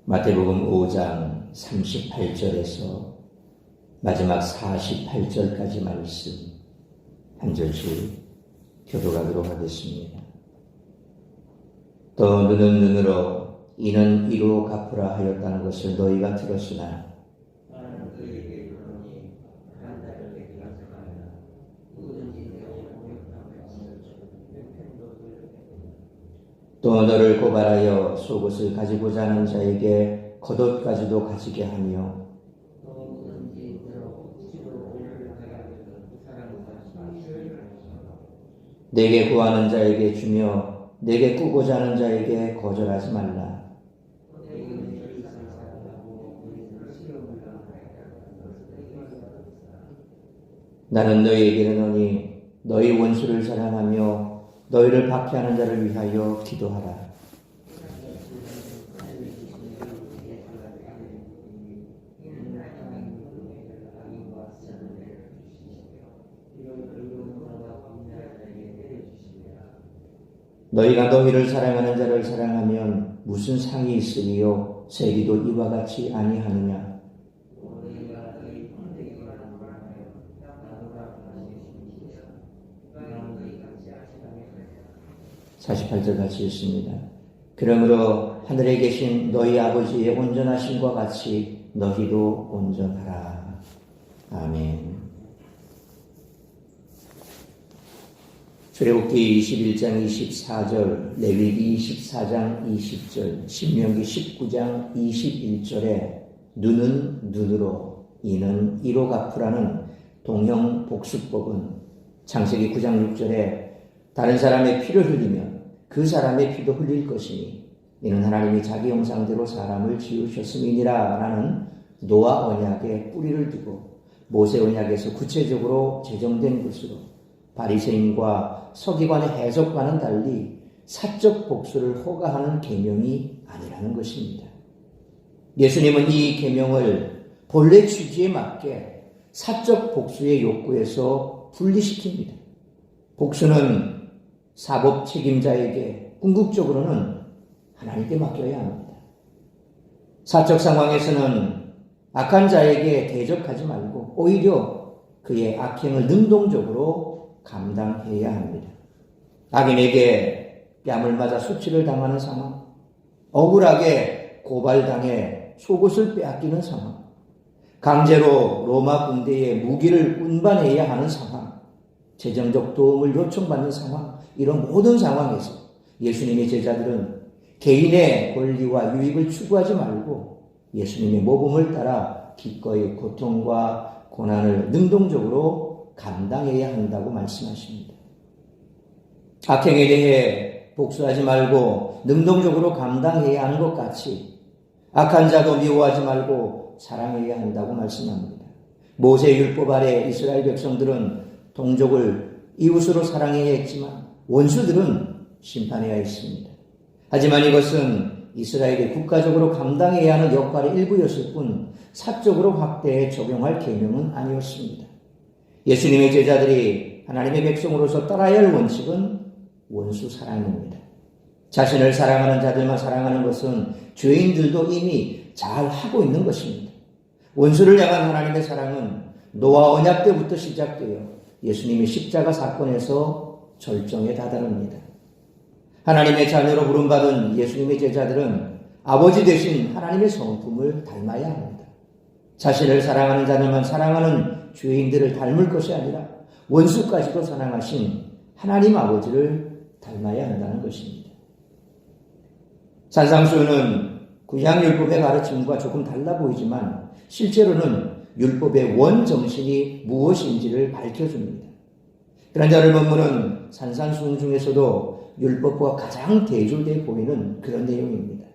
마태복음 5장 38절에서 마지막 48절까지 말씀 한 절씩 교독하도록 하겠습니다. 또 눈은 눈으로 이는 이로 갚으라 하였다는 것을 너희가 들었으나 또 너를 고발하여 속옷을 가지고자 하는 자에게 겉옷까지도 가지게 하며 내게 구하는 자에게 주며 내게 꾸고자 하는 자에게 거절하지 말라. 나는 너희에게 이르노니 너희 원수를 사랑하며 너희를 박해하는 자를 위하여 기도하라. 너희가 너희를 사랑하는 자를 사랑하면 무슨 상이 있으리요? 세리도 이와 같이 아니하느냐? 48절 같이 읽습니다. 그러므로 하늘에 계신 너희 아버지의 온전하심과 같이 너희도 온전하라. 아멘. 출애굽기 21장 24절, 레위기 24장 20절, 신명기 19장 21절에 눈은 눈으로, 이는 이로 갚으라는 동형 복수법은 창세기 9장 6절에 다른 사람의 피를 흘리면 그 사람의 피도 흘릴 것이니 이는 하나님이 자기 형상대로 사람을 지으셨음이니라 라는 노아 언약에 뿌리를 두고 모세 언약에서 구체적으로 제정된 것으로 바리새인과 서기관의 해석과는 달리 사적 복수를 허가하는 계명이 아니라는 것입니다. 예수님은 이 계명을 본래 취지에 맞게 사적 복수의 욕구에서 분리시킵니다. 복수는 사법 책임자에게, 궁극적으로는 하나님께 맡겨야 합니다. 사적 상황에서는 악한 자에게 대적하지 말고 오히려 그의 악행을 능동적으로 감당해야 합니다. 악인에게 뺨을 맞아 수치를 당하는 상황, 억울하게 고발당해 속옷을 빼앗기는 상황, 강제로 로마 군대의 무기를 운반해야 하는 상황, 재정적 도움을 요청받는 상황, 이런 모든 상황에서 예수님의 제자들은 개인의 권리와 유익을 추구하지 말고 예수님의 모범을 따라 기꺼이 고통과 고난을 능동적으로 감당해야 한다고 말씀하십니다. 악행에 대해 복수하지 말고 능동적으로 감당해야 하는 것 같이 악한 자도 미워하지 말고 사랑해야 한다고 말씀합니다. 모세 율법 아래 이스라엘 백성들은 동족을 이웃으로 사랑해야 했지만 원수들은 심판해야 했습니다. 하지만 이것은 이스라엘이 국가적으로 감당해야 하는 역할의 일부였을 뿐 사적으로 확대해 적용할 계명은 아니었습니다. 예수님의 제자들이 하나님의 백성으로서 따라야 할 원칙은 원수 사랑입니다. 자신을 사랑하는 자들만 사랑하는 것은 죄인들도 이미 잘 하고 있는 것입니다. 원수를 향한 하나님의 사랑은 노아 언약 때부터 시작되어 예수님의 십자가 사건에서 절정에 다다릅니다. 하나님의 자녀로 부름받은 예수님의 제자들은 아버지 되신 하나님의 성품을 닮아야 합니다. 자신을 사랑하는 자들만 사랑하는 죄인들을 닮을 것이 아니라 원수까지도 사랑하신 하나님 아버지를 닮아야 한다는 것입니다. 산상수훈은 구약 율법의 가르침과 조금 달라 보이지만 실제로는 율법의 원정신이 무엇인지를 밝혀줍니다. 그런 자를 본문은 산상수훈 중에서도 율법과 가장 대조되어 보이는 그런 내용입니다.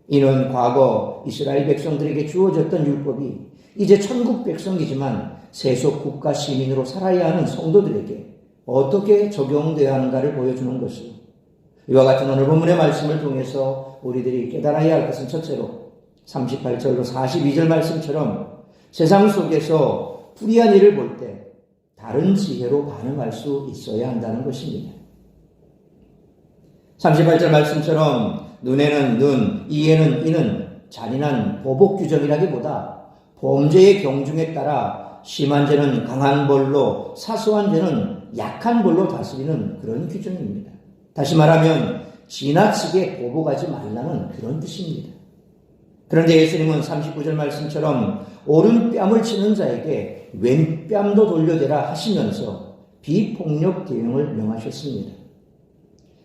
이는 과거 이스라엘 백성들에게 주어졌던 율법이 이제 천국 백성이지만 세속 국가 시민으로 살아야 하는 성도들에게 어떻게 적용되어야 하는가를 보여주는 것이요. 이와 같은 오늘 본문의 말씀을 통해서 우리들이 깨달아야 할 것은 첫째로 38절로 42절 말씀처럼 세상 속에서 불의한 일을 볼 때 다른 지혜로 반응할 수 있어야 한다는 것입니다. 38절 말씀처럼 눈에는 눈, 이에는 이는 잔인한 보복 규정이라기보다 범죄의 경중에 따라 심한 죄는 강한 벌로, 사소한 죄는 약한 벌로 다스리는 그런 규정입니다. 다시 말하면 지나치게 보복하지 말라는 그런 뜻입니다. 그런데 예수님은 39절 말씀처럼 오른뺨을 치는 자에게 왼뺨도 돌려대라 하시면서 비폭력 대응을 명하셨습니다.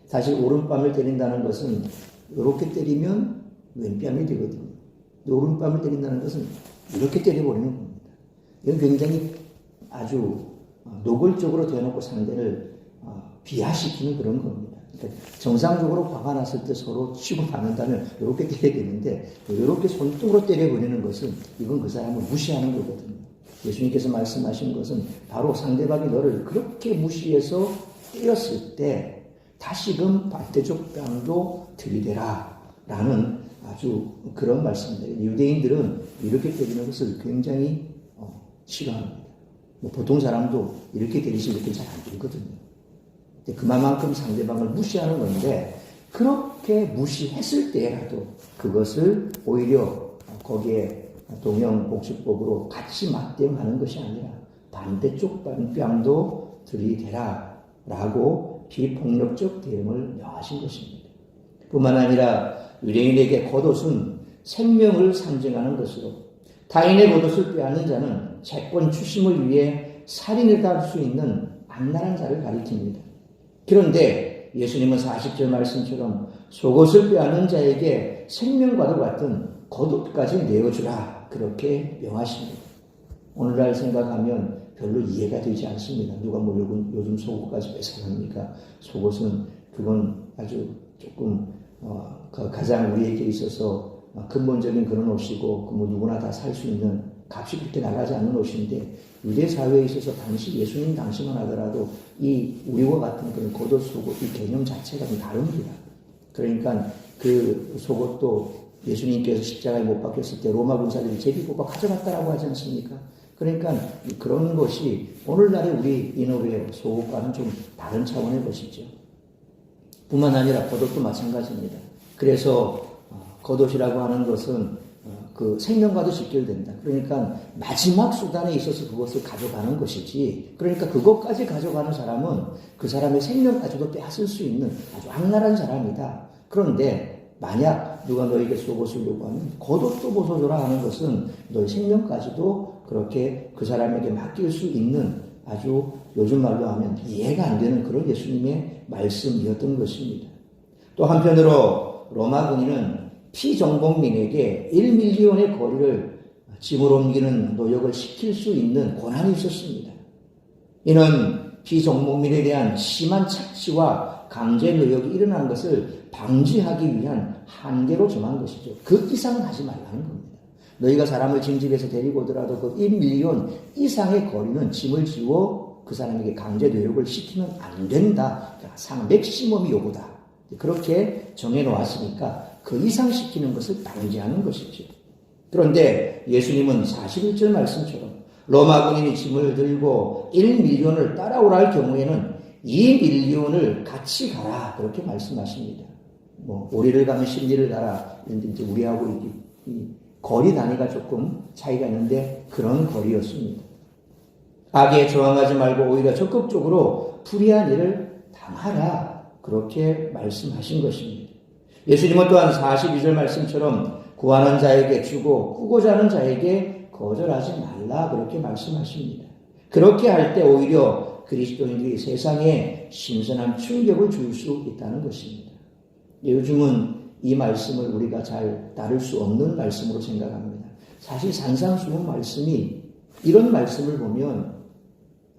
사실 오른뺨을 때린다는 것은 이렇게 때리면 왼뺨이 되거든요. 오른뺨을 때린다는 것은 이렇게 때려버리는 겁니다. 이건 굉장히 아주 노골적으로 대놓고 상대를 비하시키는 그런 겁니다. 그러니까 정상적으로 화가 났을 때 서로 치고 받는다면 이렇게 때려야 되는데 이렇게 손등으로 때려버리는 것은 이건 그 사람을 무시하는 거거든요. 예수님께서 말씀하신 것은 바로 상대방이 너를 그렇게 무시해서 때렸을 때 다시금 반대쪽 뺨도 들이대라 라는 아주 그런 말씀입니다. 유대인들은 이렇게 때리는 것을 굉장히 싫어합니다. 보통 사람도 이렇게 때리시면 이렇게 잘 안 되거든요. 그만큼 상대방을 무시하는 건데 그렇게 무시했을 때라도 그것을 오히려 거기에 동형복지법으로 같이 맞대응하는 것이 아니라 반대쪽 뺨도 들이대라 라고 비폭력적 대응을 명하신 것입니다. 뿐만 아니라 유대인에게 겉옷은 생명을 상징하는 것으로 타인의 겉옷을 빼앗는 자는 채권 추심을 위해 살인을 당할 수 있는 악랄한 자를 가리킵니다. 그런데 예수님은 40절 말씀처럼 속옷을 빼앗는 자에게 생명과도 같은 겉옷까지 내어주라 그렇게 명하십니다. 오늘날 생각하면 별로 이해가 되지 않습니다. 누가 뭐 요즘 속옷까지 뺏어갑니까? 속옷은 그건 아주 조금 가장 우리에게 있어서 근본적인 그런 옷이고 뭐 누구나 다 살 수 있는 값이 그렇게 나가지 않는 옷인데 유대 사회에 있어서 당시 예수님 당시만 하더라도 이 우리와 같은 그런 겉옷 속옷 이 개념 자체가 좀 다릅니다. 그러니까 그 속옷도 예수님께서 십자가에 못 박혔을 때 로마 군사들이 제비 뽑아 가져갔다라고 하지 않습니까? 그러니까 그런 것이 오늘날의 우리 인어웨어 속옷과는 좀 다른 차원의 것이죠. 뿐만 아니라 겉옷도 마찬가지입니다. 그래서 겉옷이라고 하는 것은 그 생명과도 직결된다. 그러니까 마지막 수단에 있어서 그것을 가져가는 것이지. 그러니까 그것까지 가져가는 사람은 그 사람의 생명까지도 빼앗을 수 있는 아주 악랄한 사람이다. 그런데 만약 누가 너에게 속옷을 요구하면 겉옷도 벗어줘라 하는 것은 너의 생명까지도 그렇게 그 사람에게 맡길 수 있는 아주 요즘 말로 하면 이해가 안 되는 그런 예수님의 말씀이었던 것입니다. 또 한편으로 로마 군인은 피정복민에게 1밀리언의 거리를 짐으로 옮기는 노역을 시킬 수 있는 권한이 있었습니다. 이는 피정복민에 대한 심한 착취와 강제 노역이 일어난 것을 방지하기 위한 한계로 정한 것이죠. 그 이상은 하지 말라는 겁니다. 너희가 사람을 짐집에서 데리고 오더라도 그 1밀리언 이상의 거리는 짐을 지워 그 사람에게 강제 노역을 시키면 안 된다. 맥시멈이 요구다. 그렇게 정해놓았으니까 그 이상 시키는 것을 방지하는 것이죠. 그런데 예수님은 41절 말씀처럼 로마 군인이 짐을 들고 1밀리언을 따라오라 할 경우에는 2밀리언을 같이 가라 그렇게 말씀하십니다. 뭐 오리를 가면 십리를 가라. 그런데 이제 우리하고 이 거리 단위가 조금 차이가 있는데 그런 거리였습니다. 악에 저항하지 말고 오히려 적극적으로 불의한 일을 당하라 그렇게 말씀하신 것입니다. 예수님은 또한 42절 말씀처럼 구하는 자에게 주고 꾸고자 하는 자에게 거절하지 말라 그렇게 말씀하십니다. 그렇게 할 때 오히려 그리스도인들이 세상에 신선한 충격을 줄 수 있다는 것입니다. 요즘은 이 말씀을 우리가 잘 따를 수 없는 말씀으로 생각합니다. 사실 산상수훈 말씀이 이런 말씀을 보면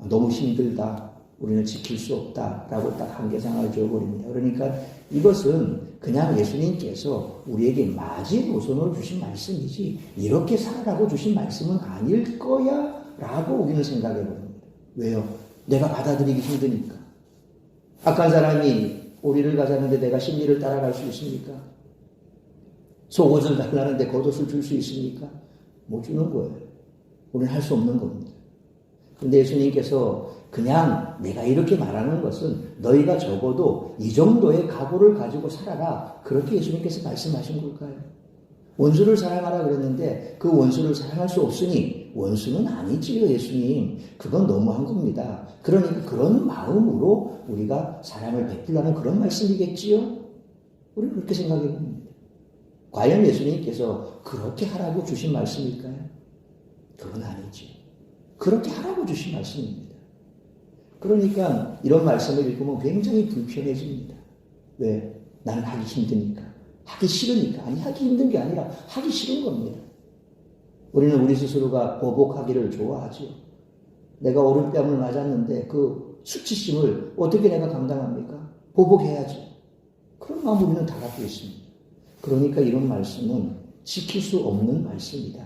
너무 힘들다. 우리는 지킬 수 없다라고 딱 한계상을 지어버립니다. 그러니까 이것은 그냥 예수님께서 우리에게 마지노선으로 주신 말씀이지 이렇게 살아라고 주신 말씀은 아닐 거야 라고 우리는 생각해버립니다. 왜요? 내가 받아들이기 힘드니까. 악한 사람이 오리를 가자는데 내가 십리를 따라갈 수 있습니까? 속옷을 달라는데 겉옷을 줄 수 있습니까? 못 주는 거예요. 우리는 할 수 없는 겁니다. 그런데 예수님께서 그냥 내가 이렇게 말하는 것은 너희가 적어도 이 정도의 각오를 가지고 살아라. 그렇게 예수님께서 말씀하신 걸까요? 원수를 사랑하라 그랬는데 그 원수를 사랑할 수 없으니 원수는 아니지요, 예수님. 그건 너무한 겁니다. 그러니까 그런 마음으로 우리가 사랑을 베풀라는 그런 말씀이겠지요? 우리는 그렇게 생각해 봅니다. 과연 예수님께서 그렇게 하라고 주신 말씀일까요? 그건 아니죠. 그렇게 하라고 주신 말씀입니다. 그러니까 이런 말씀을 읽으면 굉장히 불편해집니다. 왜? 나는 하기 힘드니까. 하기 싫으니까. 아니, 하기 힘든 게 아니라 하기 싫은 겁니다. 우리는 우리 스스로가 보복하기를 좋아하죠. 내가 오른뺨을 맞았는데 그 수치심을 어떻게 내가 감당합니까? 보복해야죠. 그런 마음 우리는 다 갖고 있습니다. 그러니까 이런 말씀은 지킬 수 없는 말씀이다.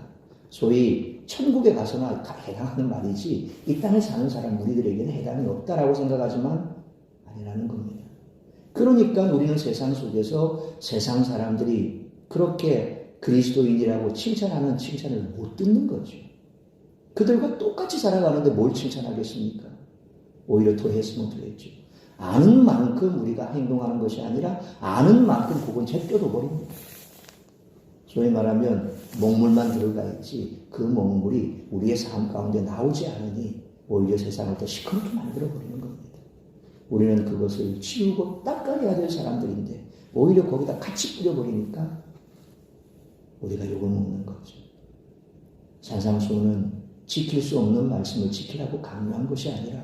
소위 천국에 가서나 해당하는 말이지 이 땅에 사는 사람 우리들에게는 해당이 없다라고 생각하지만 아니라는 겁니다. 그러니까 우리는 세상 속에서 세상 사람들이 그렇게 그리스도인이라고 칭찬하는 칭찬을 못 듣는 거죠. 그들과 똑같이 살아가는데 뭘 칭찬하겠습니까? 오히려 더 했으면 더했죠. 아는 만큼 우리가 행동하는 것이 아니라 아는 만큼 그건 제껴도 버립니다. 소위 말하면 먹물만 들어가 있지 그 먹물이 우리의 삶 가운데 나오지 않으니 오히려 세상을 더 시커멓게 만들어버리는 겁니다. 우리는 그것을 치우고 닦아내야 될 사람들인데 오히려 거기다 같이 뿌려버리니까 우리가 욕을 먹는 거죠. 산상수훈은 지킬 수 없는 말씀을 지키라고 강요한 것이 아니라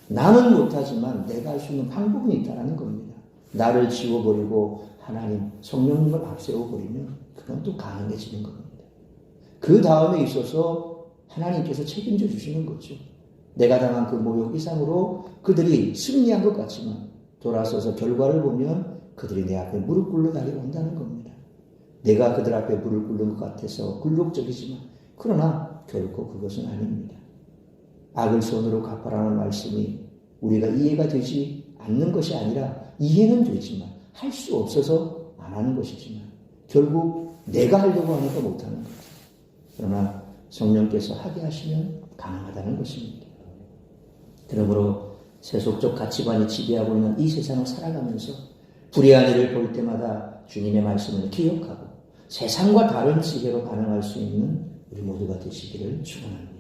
나는 못하지만 내가 할 수 있는 방법이 있다는 겁니다. 나를 지워버리고 하나님, 성령님을 앞세워버리면 그건 또 가능해지는 겁니다. 그 다음에 있어서 하나님께서 책임져 주시는 거죠. 내가 당한 그 모욕 이상으로 그들이 승리한 것 같지만 돌아서서 결과를 보면 그들이 내 앞에 무릎 꿇는 날이 온다는 겁니다. 내가 그들 앞에 무릎 꿇는 것 같아서 굴욕적이지만 그러나 결코 그것은 아닙니다. 악을 선으로 갚아라는 말씀이 우리가 이해가 되지 않는 것이 아니라 이해는 되지만 할 수 없어서 안 하는 것이지만 결국 내가 하려고 하니까 못하는 거죠. 그러나 성령께서 하게 하시면 가능하다는 것입니다. 그러므로 세속적 가치관이 지배하고 있는 이 세상을 살아가면서 불의한 일을 볼 때마다 주님의 말씀을 기억하고 세상과 다른 지혜로 반응할 수 있는 우리 모두가 되시기를 축원합니다.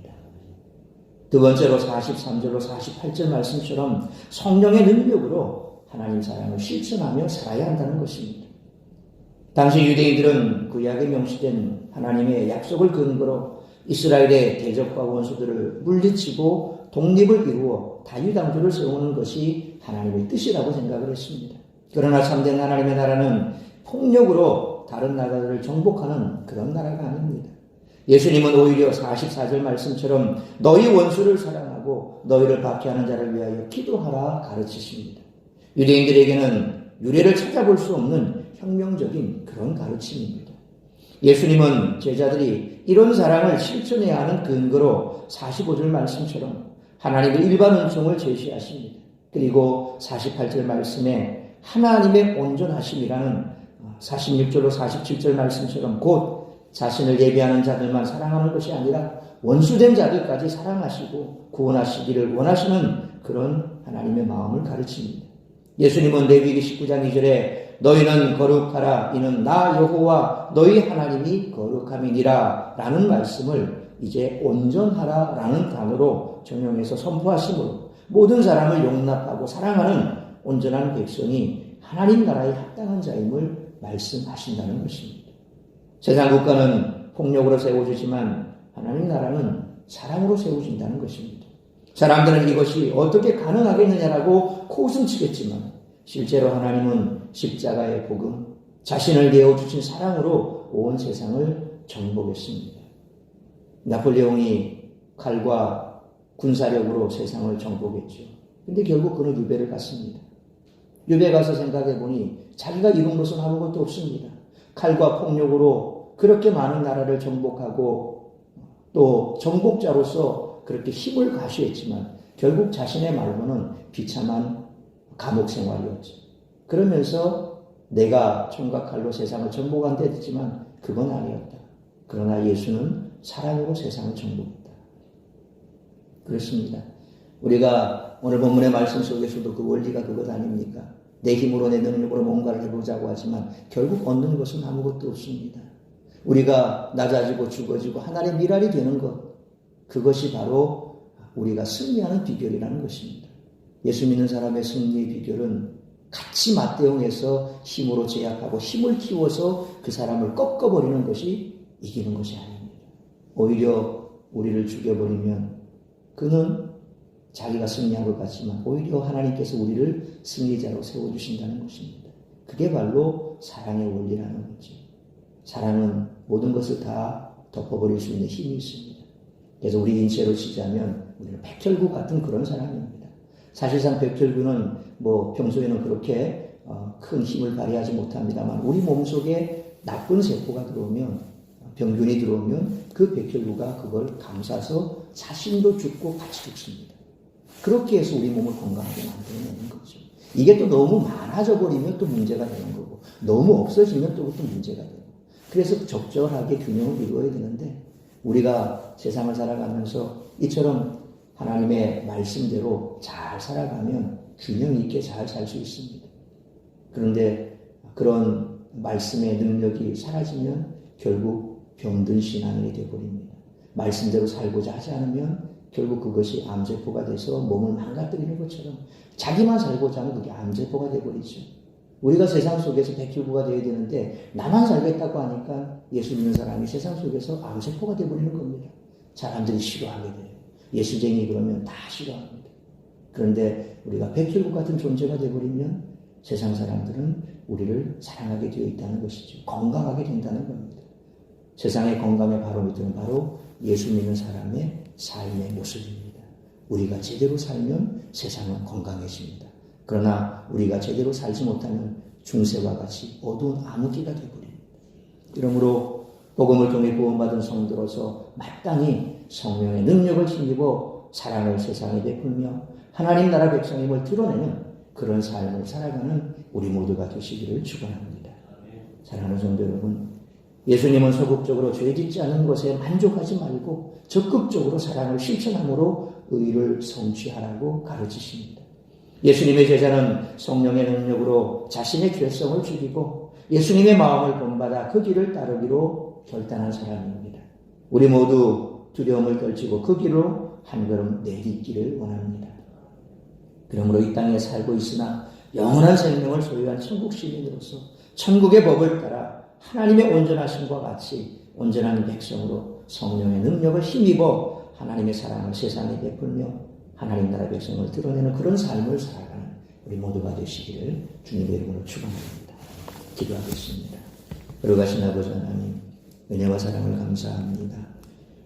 두 번째로 43절로 48절 말씀처럼 성령의 능력으로 하나님 사랑을 실천하며 살아야 한다는 것입니다. 당시 유대인들은 구약에 명시된 하나님의 약속을 근거로 이스라엘의 대적과 원수들을 물리치고 독립을 이루어 자유당조를 세우는 것이 하나님의 뜻이라고 생각을 했습니다. 그러나 참된 하나님의 나라는 폭력으로 다른 나라들을 정복하는 그런 나라가 아닙니다. 예수님은 오히려 44절 말씀처럼 너희 원수를 사랑하고 너희를 박해하는 자를 위하여 기도하라 가르치십니다. 유대인들에게는 유래를 찾아볼 수 없는 혁명적인 그런 가르침입니다. 예수님은 제자들이 이런 사랑을 실천해야 하는 근거로 45절 말씀처럼 하나님의 일반 은총을 제시하십니다. 그리고 48절 말씀에 하나님의 온전하심이라는 46절로 47절 말씀처럼 곧 자신을 예배하는 자들만 사랑하는 것이 아니라 원수된 자들까지 사랑하시고 구원하시기를 원하시는 그런 하나님의 마음을 가르칩니다. 예수님은 레위기 19장 2절에 너희는 거룩하라 이는 나 여호와 너희 하나님이 거룩함이니라 라는 말씀을 이제 온전하라 라는 단어로 전용해서 선포하심으로 모든 사람을 용납하고 사랑하는 온전한 백성이 하나님 나라에 합당한 자임을 말씀하신다는 것입니다. 세상 국가는 폭력으로 세워지지만 하나님 나라는 사랑으로 세워진다는 것입니다. 사람들은 이것이 어떻게 가능하겠느냐라고 코웃음치겠지만 실제로 하나님은 십자가의 복음, 자신을 내어주신 사랑으로 온 세상을 정복했습니다. 나폴레옹이 칼과 군사력으로 세상을 정복했죠. 근데 결국 그는 유배를 갔습니다. 유배 가서 생각해보니 자기가 이룬 것은 아무것도 없습니다. 칼과 폭력으로 그렇게 많은 나라를 정복하고 또 정복자로서 그렇게 힘을 가시했지만 결국 자신의 말로는 비참한 감옥 생활이었죠. 그러면서 내가 총과 칼로 세상을 정복한 데 했지만 그건 아니었다. 그러나 예수는 사랑으로 세상을 정복했다. 그렇습니다. 우리가 오늘 본문의 말씀 속에서도 그 원리가 그것 아닙니까? 내 힘으로 내 능력으로 뭔가를 해보자고 하지만 결국 얻는 것은 아무것도 없습니다. 우리가 낮아지고 죽어지고 하나님의 미랄이 되는 것, 그것이 바로 우리가 승리하는 비결이라는 것입니다. 예수 믿는 사람의 승리의 비결은 같이 맞대응해서 힘으로 제약하고 힘을 키워서 그 사람을 꺾어버리는 것이 이기는 것이 아닙니다. 오히려 우리를 죽여버리면 그는 자기가 승리한 것 같지만 오히려 하나님께서 우리를 승리자로 세워주신다는 것입니다. 그게 바로 사랑의 원리라는 거죠. 사랑은 모든 것을 다 덮어버릴 수 있는 힘이 있습니다. 그래서 우리 인체로 치자면 우리는 백혈구 같은 그런 사람입니다. 사실상 백혈구는 평소에는 그렇게 큰 힘을 발휘하지 못합니다만 우리 몸속에 나쁜 세포가 들어오면, 병균이 들어오면 그 백혈구가 그걸 감싸서 자신도 죽고 같이 죽습니다. 그렇게 해서 우리 몸을 건강하게 만들어내는 거죠. 이게 또 너무 많아져 버리면 또 문제가 되는 거고, 너무 없어지면 또 문제가 되고. 그래서 적절하게 균형을 이루어야 되는데, 우리가 세상을 살아가면서 이처럼 하나님의 말씀대로 잘 살아가면 균형 있게 잘 살 수 있습니다. 그런데 그런 말씀의 능력이 사라지면 결국 병든 신앙인이 되어버립니다. 말씀대로 살고자 하지 않으면 결국 그것이 암세포가 돼서 몸을 망가뜨리는 것처럼 자기만 살고자 하면 그게 암세포가 되어버리죠. 우리가 세상 속에서 백혈구가 되어야 되는데 나만 살겠다고 하니까 예수 믿는 사람이 세상 속에서 암세포가 되어버리는 겁니다. 사람들이 싫어하게 돼요. 예수쟁이 그러면 다 싫어합니다. 그런데 우리가 백혈구 같은 존재가 되어버리면 세상 사람들은 우리를 사랑하게 되어 있다는 것이죠. 건강하게 된다는 겁니다. 세상의 건강의 바로미터는 바로 예수 믿는 사람의 삶의 모습입니다. 우리가 제대로 살면 세상은 건강해집니다. 그러나 우리가 제대로 살지 못하면 중세와 같이 어두운 암흑기가 되어버립니다. 그러므로 복음을 통해 구원받은 성도로서 마땅히 성령의 능력을 힘입어 사랑을 세상에 베풀며 하나님 나라 백성임을 드러내는 그런 삶을 살아가는 우리 모두가 되시기를 축원합니다. 사랑하는 성도 여러분, 예수님은 소극적으로 죄 짓지 않은 것에 만족하지 말고 적극적으로 사랑을 실천함으로 의를 성취하라고 가르치십니다. 예수님의 제자는 성령의 능력으로 자신의 죄성을 죽이고 예수님의 마음을 본받아 그 길을 따르기로 결단한 사람입니다. 우리 모두 두려움을 떨치고 그 길로 한 걸음 내딛기를 원합니다. 그러므로 이 땅에 살고 있으나 영원한 생명을 소유한 천국 시민으로서 천국의 법을 따라 하나님의 온전하심과 같이 온전한 백성으로 성령의 능력을 힘입어 하나님의 사랑을 세상에 베풀며 하나님 나라 백성을 드러내는 그런 삶을 살아가는 우리 모두가 되시기를 주님의 이름으로 축원합니다. 기도하겠습니다. 거룩하신 아버지 하나님, 은혜와 사랑을 감사합니다.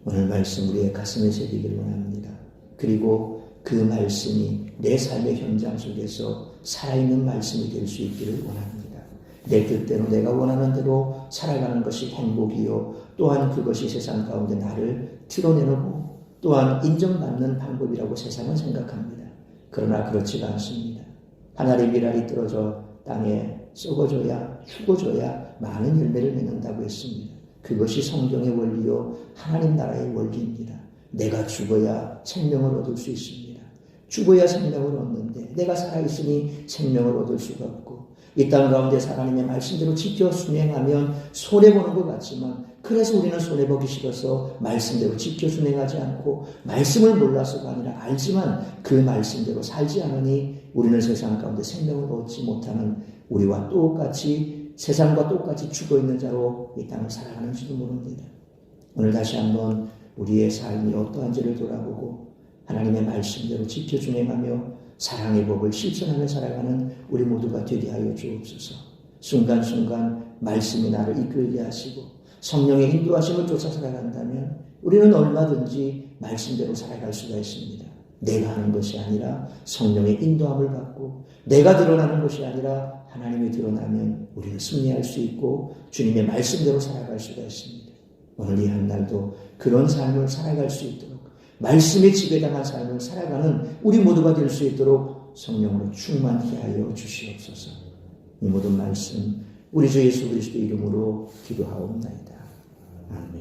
오늘 말씀 우리의 가슴에 새기기를 원합니다. 그리고 그 말씀이 내 삶의 현장 속에서 살아있는 말씀이 될 수 있기를 원합니다. 내 뜻대로 내가 원하는 대로 살아가는 것이 행복이요, 또한 그것이 세상 가운데 나를 드러내고 또한 인정받는 방법이라고 세상은 생각합니다. 그러나 그렇지가 않습니다. 하늘의 미랄이 떨어져 땅에 썩어져야 죽어져야 많은 열매를 맺는다고 했습니다. 그것이 성경의 원리요 하나님 나라의 원리입니다. 내가 죽어야 생명을 얻을 수 있습니다. 죽어야 생명을 얻는데 내가 살아있으니 생명을 얻을 수가 없고 이 땅 가운데 하나님의 말씀대로 지켜 순행하면 손해보는 것 같지만 그래서 우리는 손해보기 싫어서 말씀대로 지켜 순행하지 않고 말씀을 몰라서가 아니라 알지만 그 말씀대로 살지 않으니 우리는 세상 가운데 생명을 얻지 못하는 우리와 똑같이 세상과 똑같이 죽어있는 자로 이 땅을 살아가는지도 모릅니다. 오늘 다시 한번 우리의 삶이 어떠한지를 돌아보고 하나님의 말씀대로 지켜 준행하며 사랑의 법을 실천하며 살아가는 우리 모두가 되게 하여 주옵소서. 순간순간 말씀이 나를 이끌게 하시고 성령의 인도하심을 쫓아 살아간다면 우리는 얼마든지 말씀대로 살아갈 수가 있습니다. 내가 하는 것이 아니라 성령의 인도함을 받고 내가 드러나는 것이 아니라 하나님이 드러나면 우리는 승리할 수 있고 주님의 말씀대로 살아갈 수가 있습니다. 오늘 이 한날도 그런 삶을 살아갈 수 있도록 말씀에 지배당한 삶을 살아가는 우리 모두가 될 수 있도록 성령으로 충만케 하여 주시옵소서. 이 모든 말씀 우리 주 예수 그리스도 이름으로 기도하옵나이다. 아멘.